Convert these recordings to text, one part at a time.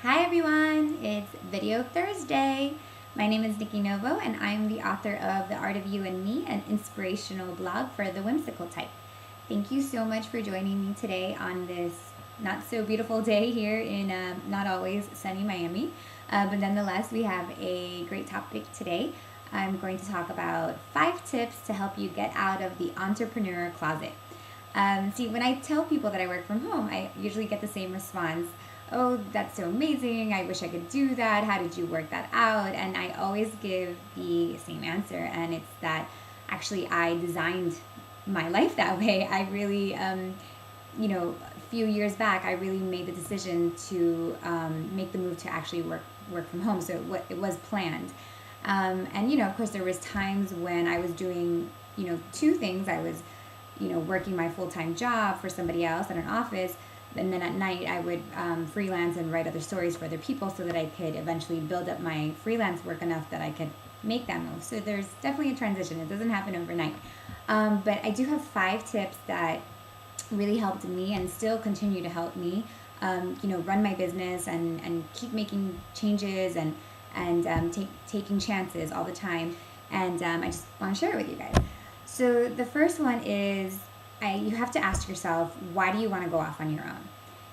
Hi everyone, it's Video Thursday. My name is Nikki Novo and I'm the author of The Art of You and Me, an inspirational blog for the whimsical type. Thank you so much for joining me today on this not so beautiful day here in not always sunny Miami. But nonetheless, we have a great topic today. I'm going to talk about 5 tips to help you get out of the entrepreneur closet. See, when I tell people that I work from home, I usually get the same response. Oh, that's so amazing. I wish I could do that. How did you work that out? And I always give the same answer, and it's that actually I designed my life that way. I really, a few years back, I really made the decision to make the move to actually work from home. So it was planned. And of course, there was times when I was doing, 2 things. I was working my full-time job for somebody else at an office, and then at night I would freelance and write other stories for other people so that I could eventually build up my freelance work enough that I could make that move. So there's definitely a transition. It doesn't happen overnight. But I do have 5 tips that really helped me and still continue to help me, run my business and keep making changes and taking chances all the time. And I just want to share it with you guys. So the first one is you have to ask yourself, why do you want to go off on your own?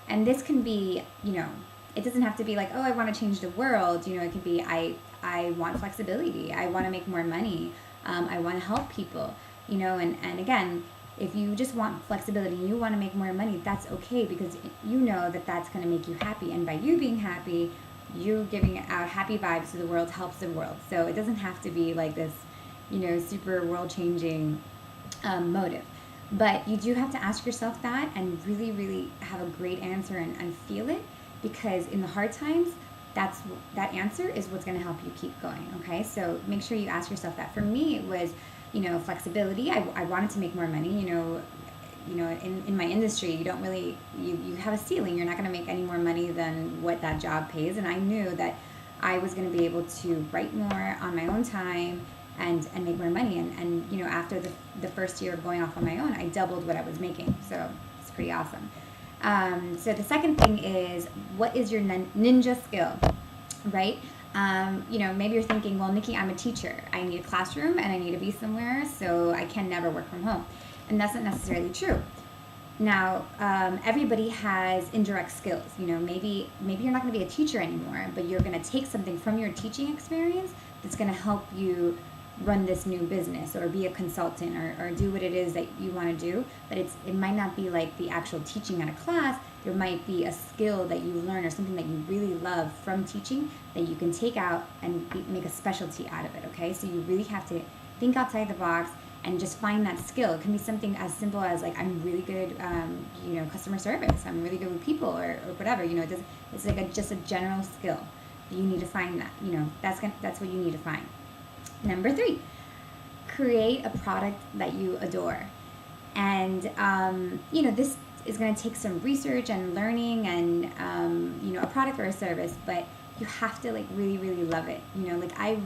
And this can be, it doesn't have to be like, oh, I want to change the world. It could be, I want flexibility. I want to make more money. I want to help people, and again, if you just want flexibility and you want to make more money, that's okay, because you know that that's going to make you happy. And by you being happy, you giving out happy vibes to the world helps the world. So it doesn't have to be like this, super world-changing motive. But you do have to ask yourself that and really, really have a great answer and feel it, because in the hard times, that answer is what's going to help you keep going, okay? So make sure you ask yourself that. For me, it was, flexibility. I wanted to make more money, in my industry, you don't really, you have a ceiling. You're not going to make any more money than what that job pays. And I knew that I was going to be able to write more on my own time and make more money. And after the first year of going off on my own, I doubled what I was making. So it's pretty awesome. So the second thing is, what is your ninja skill, right? Maybe you're thinking, well, Nikki, I'm a teacher. I need a classroom and I need to be somewhere, so I can never work from home. And that's not necessarily true. Now, everybody has indirect skills. Maybe you're not going to be a teacher anymore, but you're going to take something from your teaching experience that's going to help you run this new business or be a consultant or do what it is that you want to do. But it might not be like the actual teaching at a class. There might be a skill that you learn or something that you really love from teaching that you can take out and make a specialty out of it, okay? So you really have to think outside the box and just find that skill. It can be something as simple as like, I'm really good, customer service. I'm really good with people or whatever. It's like just a general skill. You need to find that. That's what you need to find. Number 3, create a product that you adore. And, this is going to take some research and learning and, a product or a service, but you have to like really, really love it. I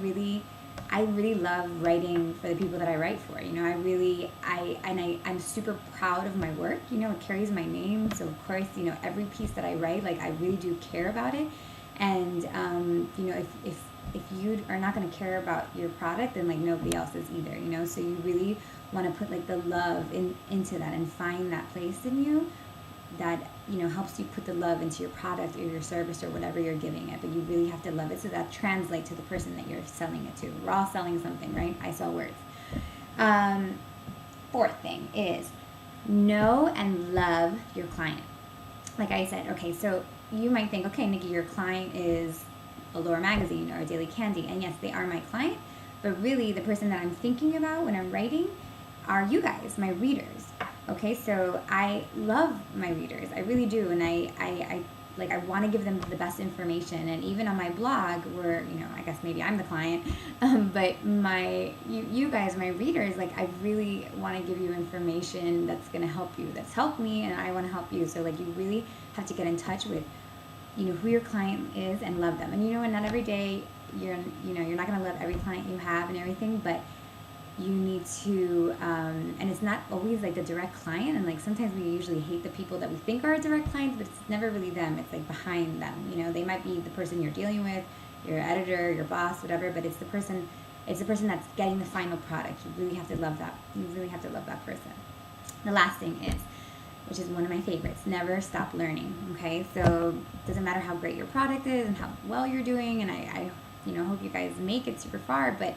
really love writing for the people that I write for. I'm super proud of my work. It carries my name. So of course, every piece that I write, like I really do care about it. And, if you are not going to care about your product, then like nobody else is either, so you really want to put like the love into that and find that place in you that, helps you put the love into your product or your service or whatever you're giving it. But you really have to love it so that translates to the person that you're selling it to. We're all selling something, right? I sell words. 4th thing is know and love your client. Like I said, okay, so you might think, okay, Nikki, your client is Allure magazine or a Daily Candy, and yes, they are my client, but really the person that I'm thinking about when I'm writing are you guys, my readers. Okay, so I love my readers, I really do, and I want to give them the best information. And even on my blog, where I guess maybe I'm the client, but you guys, my readers, like I really want to give you information that's going to help you, that's helped me, and I want to help you. So like you really have to get in touch with who your client is and love them. And not every day you're not going to love every client you have and everything, but you need to, and it's not always like the direct client. And like sometimes we usually hate the people that we think are direct clients, but it's never really them. It's like behind them. You know, they might be the person you're dealing with, your editor, your boss, whatever. But it's the person. It's the person that's getting the final product. You really have to love that. You really have to love that person. The last thing is, which is one of my favorites, never stop learning. Okay, so it doesn't matter how great your product is and how well you're doing, and I hope you guys make it super far, but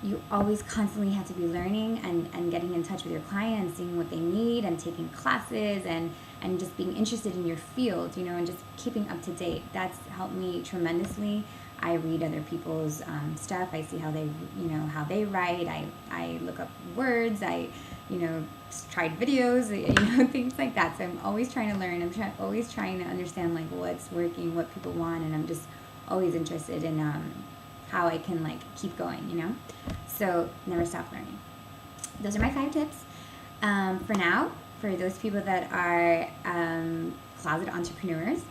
you always constantly have to be learning and getting in touch with your client and seeing what they need and taking classes and just being interested in your field, and just keeping up to date. That's helped me tremendously. I read other people's stuff. I see how they write. I look up words. I tried videos, things like that. So I'm always trying to learn. I'm always trying to understand like what's working, what people want, and I'm just always interested in how I can like keep going, So never stop learning. Those are my 5 tips. For now, for those people that are closet entrepreneurs,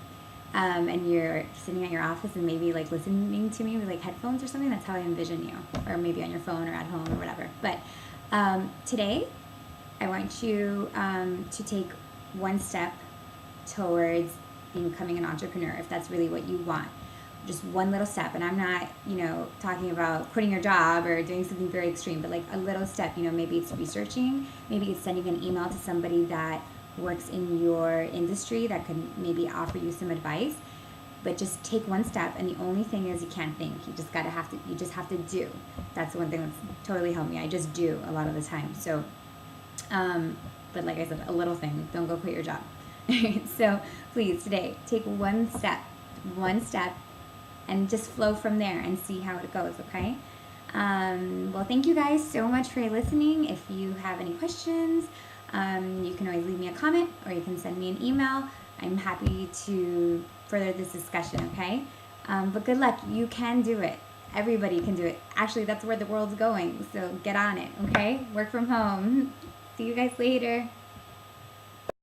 and you're sitting at your office and maybe like listening to me with like headphones or something, that's how I envision you, or maybe on your phone or at home or whatever. But today, I want you to take one step towards becoming an entrepreneur, if that's really what you want. Just one little step. And I'm not, talking about quitting your job or doing something very extreme, but like a little step. Maybe it's researching, maybe it's sending an email to somebody that works in your industry that could maybe offer you some advice. But just take one step, and the only thing is you can't think. You just have to do. That's the one thing that's totally helped me. I just do a lot of the time. So, but like I said, a little thing. Don't go quit your job. So please, today, take one step, and just flow from there and see how it goes, okay? Well, thank you guys so much for listening. If you have any questions, you can always leave me a comment, or you can send me an email. I'm happy to further this discussion, okay? But good luck. You can do it. Everybody can do it. Actually, that's where the world's going, so get on it, okay? Work from home. See you guys later.